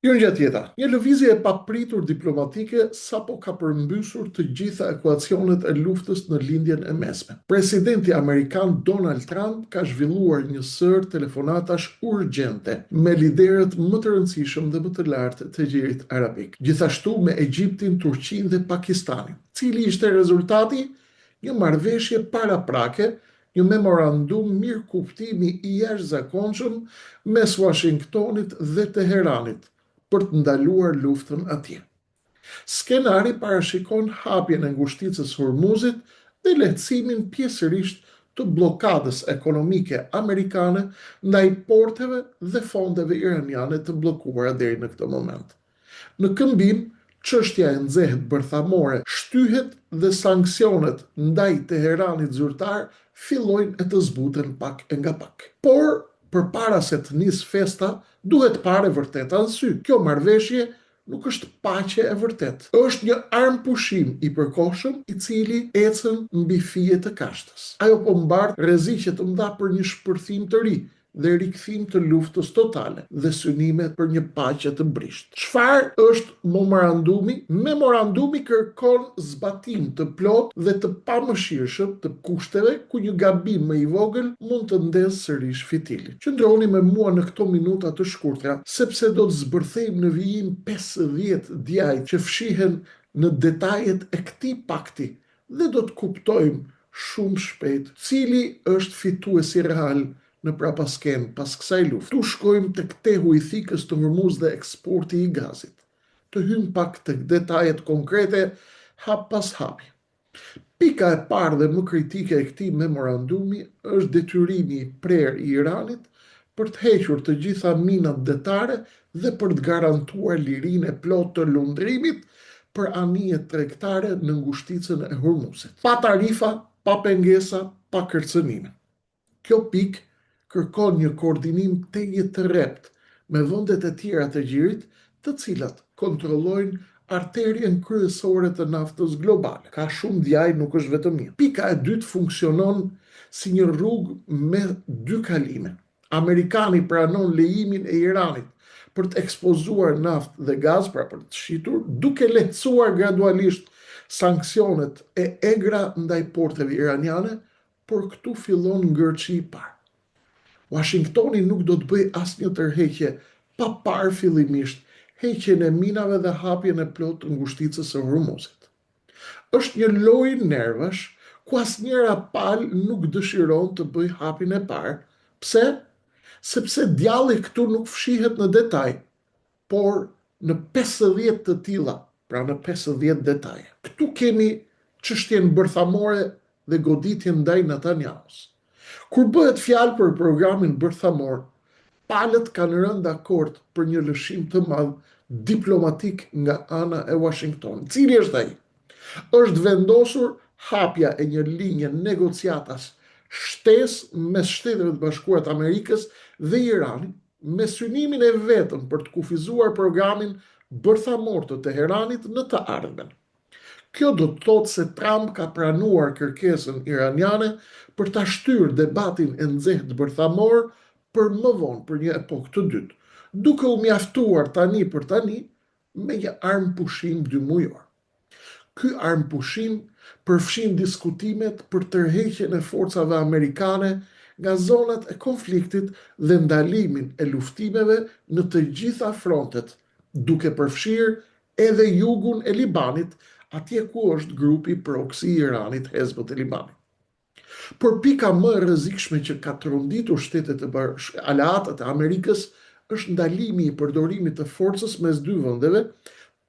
Jo një tjeta, një lëvizje e papritur diplomatike sapo ka përmbysur të gjitha ekuacionet e luftës në lindjen e mesme. Presidenti Amerikan Donald Trump ka zhvilluar një sër telefonatash urgjente me liderët më të rëndësishëm dhe më të lartë të Gjirit Arabik. Gjithashtu me Egjiptin, Turqinë dhe Pakistanin. Cili ishte rezultati? Një marrëveshje paraprake, një memorandum mirë kuptimi i jashtëzakonshëm mes Washingtonit dhe Teheranit për të ndaluar luftën atje. Skenari parashikon hapjen e ngushticës Hormuzit dhe lehtësimin pjesërisht të bllokadës ekonomike amerikane ndaj porteve dhe fondeve iraniane të bllokuara deri në këtë moment. Në këmbim, çështja e nxehtë bërthamore shtyhet dhe sanksionet ndaj Teheranit zyrtar fillojnë e të zbuten pak e nga pak. Por, përpara se të nisë festa, duhet parë e vërteta në sy. Kjo marrëveshje nuk është paqe e vërtet. Është një armë pushim i përkohshëm i cili ecën mbi fije të kashtës. Ajo po mbart rreziqe të mëdha për një shpërthim të ri dhe rikthim të luftës totale dhe synime për një paqe të brisht. Çfarë është memorandumi? Memorandumi kërkon zbatim të plot dhe të pamëshirshëm të kushteve ku një gabim më i vogël mund të ndezë sërish fitilin. Qëndroni me mua në këto minuta të shkurtra, sepse do të zbërthejmë në vijim 50 djaj që fshihen në detajet e këtij pakti dhe do të kuptojmë shumë shpejt cili është fituesi real në prapasken pas kësaj lufte. Tu shkojmë tek tehu i thikës të Hormuz dhe eksporti i gazit. Të hymë pak tek detajet konkrete hap pas hapi. Pika e parë dhe më kritike e këtij memorandumi është detyrimi i prerë i Iranit për të hequr të gjitha minat detare dhe për të garantuar lirinë e plotë të lundrimit për anije tregtare në ngushticën e Hormuzit. Pa tarifa, pa pengesa, pa kërcënime. Kjo pikë kërkon një koordinim teje të rrept me vendet e tjera të Gjirit, të cilat kontrollojnë arterien kryesore të naftës globale. Ka shumë djaj, nuk është vetëm një. Pika e dytë funksionon si një rrugë me dy kalime. Amerikani pranon lejimin e Iranit për të ekspozuar naftë dhe gaz, pra për të shitur, duke lehtësuar gradualisht sanksionet e egra ndaj porteve iraniane, por këtu fillon ngërçi i parë. Washingtoni nuk do të bëj asnjë tërheqje pa parë fillimisht heqjen e minave dhe hapjen e plotë të ngushticës së Hormuzit. Është një lojë nervash ku asnjëra palë nuk dëshiron të bëj hapjen e parë. Pse? Sepse djalli këtu nuk fshihet në detaj, por në 50 të tilla, pra në 50 detaje. Këtu kemi çështjen bërthamore dhe goditjen ndaj Netanyahu's. Kur bëhet fjalë për programin bërthamor, palët kanë rënë dakord për një lëshim të madh diplomatik nga ana e Washingtonit. Cili është ai? Është vendosur hapja e një linje negociatas shtesë mes Shteteve të Bashkuara të Amerikës dhe Iranit, me synimin e vetëm për të kufizuar programin bërthamor të Teheranit në të ardhmen. Kjo do të thotë se Trump ka pranuar kërkesën iraniane për ta shtyrë debatin e nxehtë bërthamor për më vonë, për një epokë të dytë, duke u mjaftuar tani për tani me një armë pushim 2 mujor. Ky armë pushim përfshin diskutimet për tërheqjen e forcave amerikane nga zonat e konfliktit dhe ndalimin e luftimeve në të gjitha frontet, duke përfshirë edhe jugun e Libanit, atje ku është grupi proksi i Iranit, Hezbollah e Libanit. Por pika më e rrezikshme që ka tronditur shtetet aleatat e Amerikës është ndalimi i përdorimit të forcës mes dy vendeve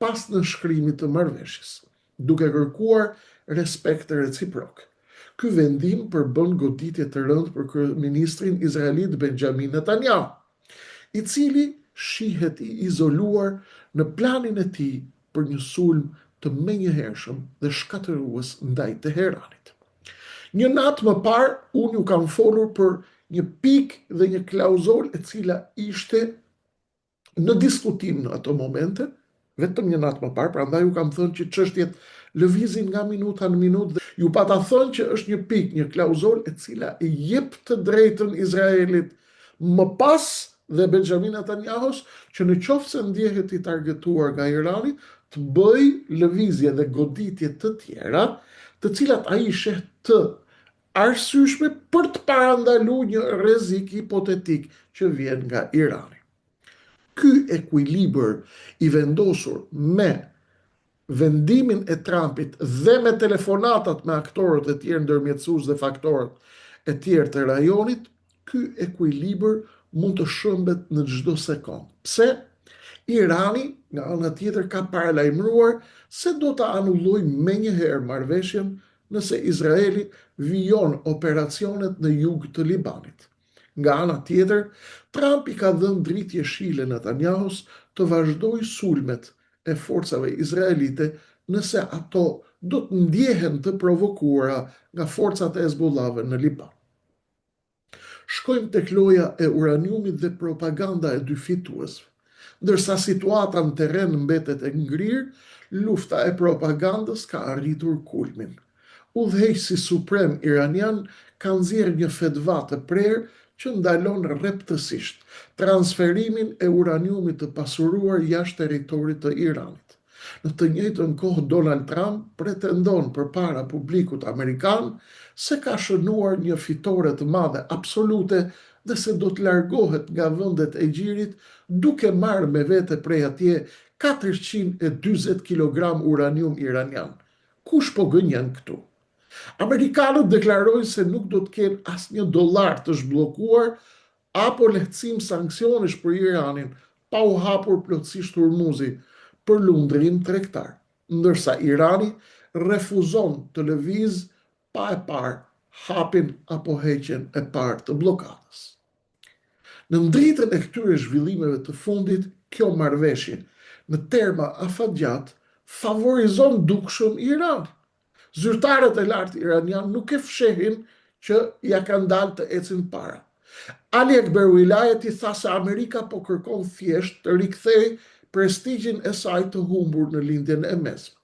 pas nënshkrimit të marrëveshjes, duke kërkuar respekt reciprok. Ky vendim përbën goditje të rëndë për kryeministrin izraelit Benjamin Netanyahu, i cili shihet i izoluar në planin e tij për një sulm të menjëhershëm dhe shkatërues ndaj Teheranit. Një natë më parë, unë ju kam folur për një pikë dhe një klauzol e cila ishte në diskutim në ato momente, vetëm një natë më parë, prandaj ju kam thënë që çështjet lëvizin nga minuta në minutë dhe ju pata thënë që është një pikë, një klauzol e cila i jep të drejtën Izraelit më pas dhe Benjamin Netanyahus që në qoftë se ndjehet i targetuar nga Irani, të bëj lëvizje dhe goditje të tjera, të cilat ai sheh të arsyeshme për të parandaluar një rrezik hipotetik që vjen nga Irani. Ky ekuilibër i vendosur me vendimin e Trumpit dhe me telefonatat me aktorët e tjerë ndërmjetësues dhe faktorët e tjerë të rajonit, ky ekuilibër mund të shëmbet në çdo sekond. Pse? Irani, nga ana tjetër, ka paralajmëruar se do të anullojë menjëherë marrëveshjen nëse Izraeli vijon operacionet në jug të Libanit. Nga ana tjetër, Trump i ka dhënë dritë jeshile Netanyahus të vazhdojë sulmet e forcave izraelite nëse ato do të ndjehen të provokuara nga forcat e Hezbollahve në Liban. Shkojmë tek loja e uraniumit dhe propaganda e dy fituesve. Ndërsa situata në terren mbetet e ngrirë, lufta e propagandës ka arritur kulmin. Udhëheqësi suprem iranian ka nxjerrë një fetva të prerë që ndalon rreptësisht transferimin e uraniumit të pasuruar jashtë territorit të Iranit. Në të njëjtën kohë, Donald Trump pretendon përpara publikut amerikan se ka shënuar një fitore të madhe absolute dhe se do të largohet nga vendet e gjirit duke marrë me vete prej atje 440 kg uranium iranian. Kush po gënjen këtu? Amerikanët deklarojnë se nuk do të kenë asnjë dollar të zhbllokuar apo lehtësim sanksionesh për Iranin pa u hapur plotësisht Hormuzi për lundrim tregtar, ndërsa Irani refuzon të lëvizë pa e parë hapin apo heqjen e parë të bllokadës. Në ndritën e këtyre zhvillimeve të fundit, kjo marrëveshje në terma afatgjat favorizon dukshëm Iran. Zyrtarët e lartë iranian nuk e fshehin që ja kanë dalë të ecin para. Ali Ekber Wilayati tha se Amerika po kërkon thjesht të rikthejë prestigjin e saj të humbur në lindjen e mesme.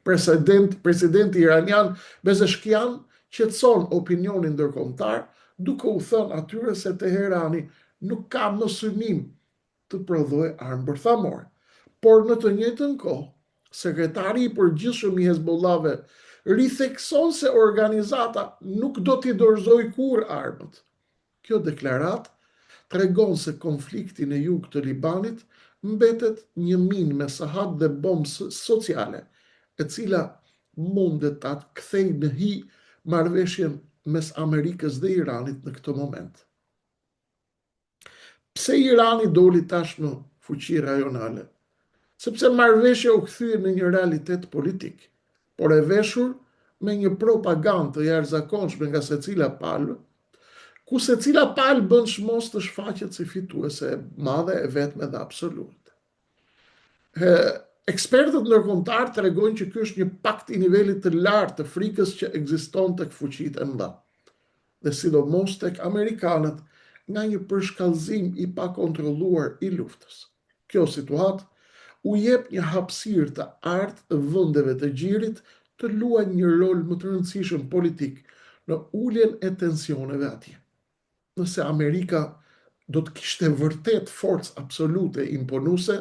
Presidenti iranian Pezeshkian qetëson opinionin ndërkombëtar duke u thënë atyre se Teherani nuk ka më synim të prodhojë armë bërthamore. Por në të njëjtën kohë, sekretari i përgjithshëm i Hezbollahve rithekson se organizata nuk do t'i dorëzojë kurrë armët. Kjo deklaratë tregon se konflikti në jug të Libanit mbetet një minë me sahat dhe bombë sociale, e cila mundet ta kthejë në hi marrëveshjen mes Amerikës dhe Iranit në këtë moment. Pse Irani doli tashmë fuqi rajonale? Sepse marrëveshja u kthye në një realitet politik, por e veshur me një propagandë të jashtëzakonshme nga secila palë, ku secila palë bën shmos të shfaqet si fituese e madhe, e vetme dhe absolute. Ekspertët ndërkombëtar tregojnë që ky është një pakt i nivelit të lartë të frikës që ekziston tek fuqitë e mëdha, dhe sidomos tek amerikanët, nga një përshkallëzim i pakontrolluar i luftës. Kjo situatë u jep një hapësirë të artë vendeve të gjirit të luajnë një rol më të rëndësishëm politik në uljen e tensioneve atje. Nëse Amerika do të kishte vërtet forcë absolute imponuese,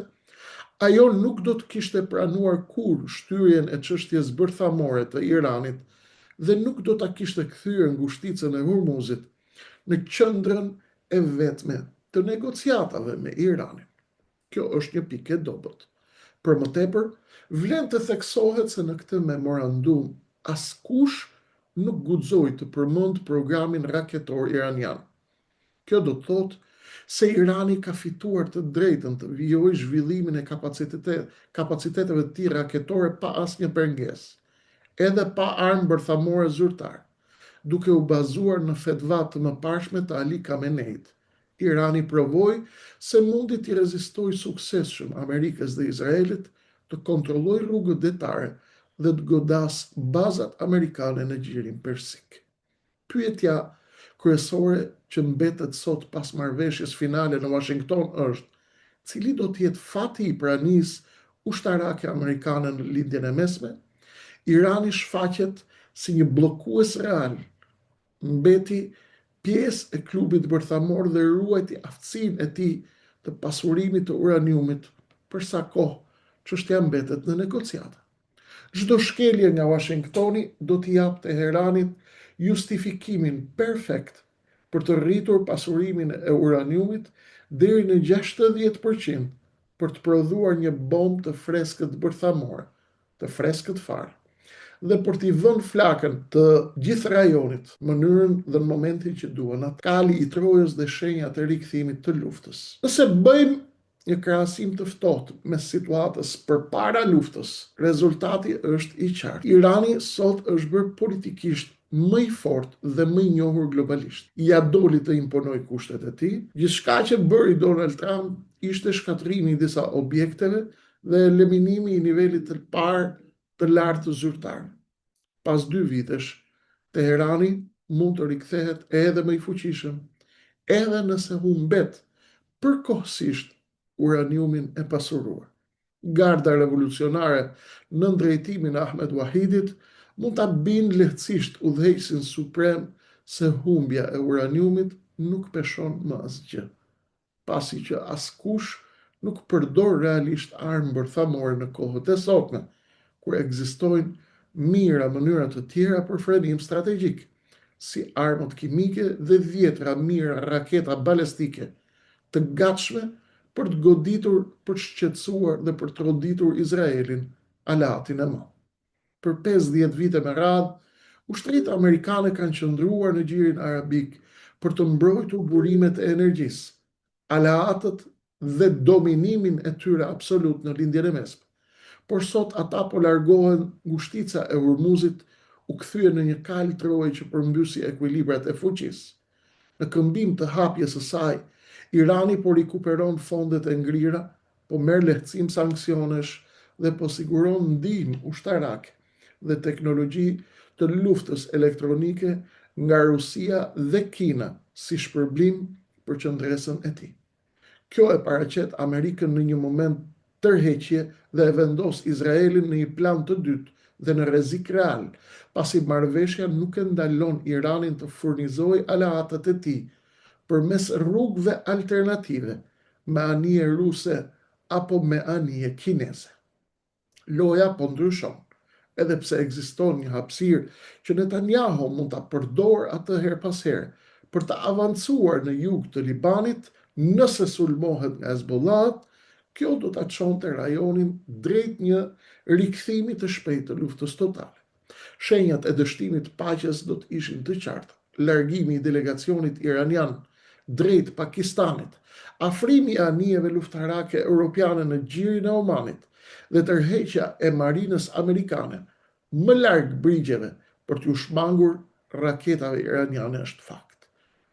ajo nuk do të kishte pranuar kurrë shtyrjen e çështjes bërthamore të Iranit dhe nuk do ta kishte kthyer ngushticën e Hormuzit në qendrën e vetme të negociatave me Iranin. Kjo është një pikë e dobët. Për më tepër, vlen të theksohet se në këtë memorandum askush nuk guxoi të përmend programin raketor iranian. Kjo do të thotë se Irani ka fituar të drejtën të vijojë zhvillimin e kapaciteteve të tij raketore pa asnjë pengesë, edhe pa armë bërthamore zyrtare, duke u bazuar në fetvat të mëparshme të Ali Khameneit. Irani provoi se mundi t'i rezistojë suksesshëm Amerikës dhe Izraelit, të kontrollojë rrugët detare dhe të godas bazat amerikane në gjirin persik. Pyetja kryesore që mbetet sot pas marrëveshjes finale në Washington është: cili do të jetë fati i pranisë ushtarake amerikane në lindjen e mesme? Irani shfaqet si një bllokues real, mbeti pjesë e klubit bërthamor dhe ruajti aftësinë e tij të pasurimit të uraniumit për sa kohë çështja mbetet në negociata. Çdo shkelje nga Washingtoni do t'i japë Teheranit justifikimin perfekt për të rritur pasurimin e uraniumit deri në 60% për të prodhuar një bombë të freskët bërthamore, të freskët fare, dhe për t'i vënë flakën të gjithë rajonit, mënyrën dhe në momentin që duhen, atë kali i Trojës dhe shenjat e rikthimit të luftës. Nëse bëjmë një krahasim të ftohtë me situatës përpara luftës, rezultati është i qartë. Irani sot është bërë politikisht më i fortë dhe më i njohur globalisht. Ja doli të imponojë kushtet e tij. Gjithçka që bëri Donald Trump ishte shkatrimi i disa objekteve dhe eliminimi i nivelit të parë të lartë të zyrtarëve. Pas 2 vitesh, Teherani mund të rikthehet edhe më i fuqishëm, edhe nëse humbet përkohësisht uraniumin e pasuruar. Garda revolucionare në drejtimin e Ahmed Wahidit mund ta bindë lehtësisht udhëheqësin suprem se humbja e uraniumit nuk peshon më asgjë, pasi që askush nuk përdor realisht armë bërthamore në kohët e sotme, kur ekzistojnë mijëra mënyra të tjera për frenim strategjik, si armët kimike dhe dhjetra mijëra raketa balestike të gatshme për të goditur, për të shqetësuar dhe për të roditur Izraelin aleatin e madh. Për 50 vite me radhë, ushtritë amerikane kanë qëndruar në gjirin arabik për të mbrojtur burimet e energjisë, aleatët dhe dominimin e tyre absolut në lindjen e mesme. Por sot ata po largohen, ngushtica e Hormuzit u kthye në një kal troje që përmbysi ekuilibrat e fuqisë. Në këmbim të hapjes së saj, Irani po rikuperon fondet e ngrira, po merr lehtësim sanksionesh dhe po siguron ndihmë ushtarake dhe teknologji të luftës elektronike nga Rusia dhe Kina si shpërblim për qëndresën e tij. Kjo e paraqet Amerikën në një moment tërheqje dhe e vendos Izraelin në një plan të dytë dhe në rrezik real, pasi marrëveshja nuk e ndalon Iranin të furnizojë aleatët e tij përmes rrugëve alternative, me anije ruse apo me anije kineze. Loja po ndryshon, edhe pse ekziston një hapësirë që Netanyahu mund ta përdorë atë her pas here për të avancuar në jug të Libanit nëse sulmohet nga Hezbollah, kjo do ta çonte rajonin drejt një rikthimi të shpejtë të luftës totale. Shenjat e dështimit të paqes do të ishin të qarta. Largimi i delegacionit iranian drejt Pakistanit, afrimi i anijeve luftarake europiane në gjirin e Omanit dhe tërheqja e marinës amerikane më larg brigjeve për t'u shmangur raketave iraniane është fakt.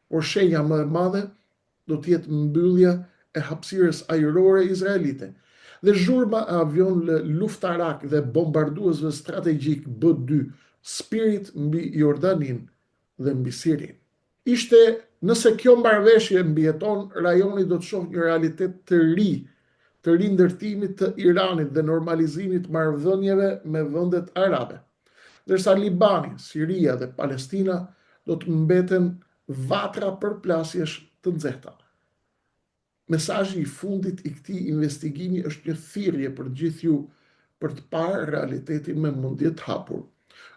Por shenja më e madhe do të jetë mbyllja e hapësirës ajrore izraelite dhe zhurma e avionëve luftarak dhe bombarduesve strategjik B-2 Spirit mbi Jordanin dhe mbi Sirin. Nëse kjo marrëveshje mbijeton, rajoni do të shohë një realitet të ri ndërtimit të Iranit dhe normalizimit marrëdhënieve me vendet arabe, ndërsa Libani, Siria dhe Palestina do të mbeten vatra përplasjesh të nxehta. Mesazhi i fundit i këtij investigimi është një thirrje për gjithë ju për të parë realitetin me mendje të hapur.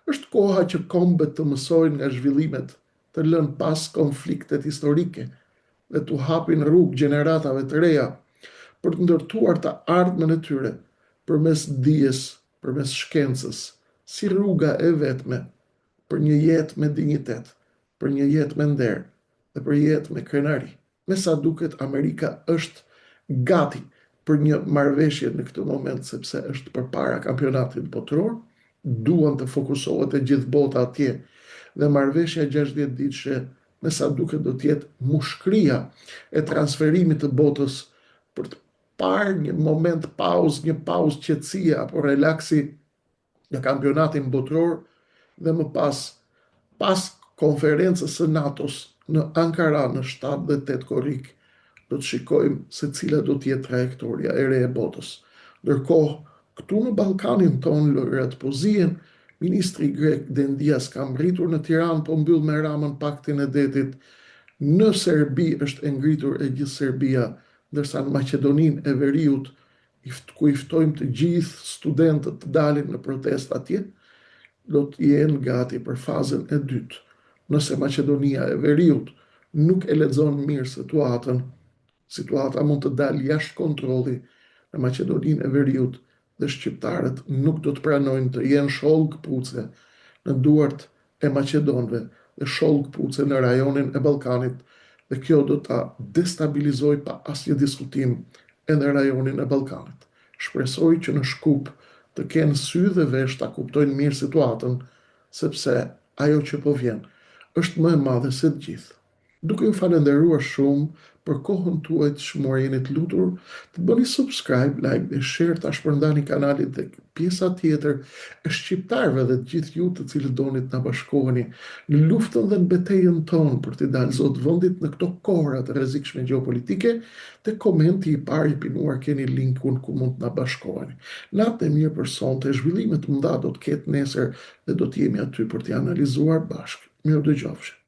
Është koha që kombet të mësojnë nga zhvillimet, të lënë pas konfliktet historike dhe të hapin rrugë gjeneratave të reja për të ndërtuar të ardhmen e tyre përmes dijes, përmes shkencës, si rruga e vetme për një jetë me dinjitet, për një jetë me nder dhe për jetë me krenari. Me sa duket, Amerika është gati për një marrëveshje në këtë moment, sepse është përpara kampionatit botror, duan të fokusohet e gjithë bota atje, dhe marrëveshja 60 ditëshe me sa duket do të jetë mushkëria e transferimit të botës për të parë një moment pauzë, një pauzë qetësie apo relaksi në kampionatin botror dhe më pas konferencës së NATO-s në Ankara në 7 dhe 8 korrik do të shikojmë se cila do të jetë trajektoria e re e botës. Ndërkohë, këtu në Ballkanin tonë lojrat po zihen. Ministri grek Dendias ka mbërritur në Tiranë, po mbyll me Ramën paktin e detit. Në Serbi është e ngritur e gjithë Serbia, ndërsa në Maqedoninë e Veriut, ku i ftojmë të gjithë studentët të dalin në protest atje, do të jenë gati për fazën e dytë. Nëse Maqedonia e Veriut nuk e lexon mirë situatën, situata mund të dalë jashtë kontrolli në Maqedoninë e Veriut dhe shqiptarët nuk do të pranojnë të jenë shollë këpucë në duart e maqedonëve dhe shollë këpucë në rajonin e Ballkanit, dhe kjo do ta destabilizoj pa asnjë diskutim edhe rajonin e Ballkanit. Shpresoj që në Shkup të kenë sy dhe vesh ta kuptojnë mirë situatën, sepse ajo që po vjen është më e madhe se të gjithë. Duke ju falenderuar shumë për kohën tuaj të shmuar, jeni të lutur të bëni subscribe, like dhe share, ta shpërndani kanalit dhe pjesa tjetër e shqiptarëve dhe të gjithë ju të cilët doni të na bashkoheni në luftën dhe në betejën tonë për të dalë zot vendit në këto kohra të rrezikshme gjeopolitike. Te komenti i parë i pinuar keni linkun ku mund të na bashkoheni. Natën e mirë për sonte, zhvillime të mëdha do të ketë nesër dhe do të jemi aty për t'i analizuar bashkë. Mirë dëgjofshi.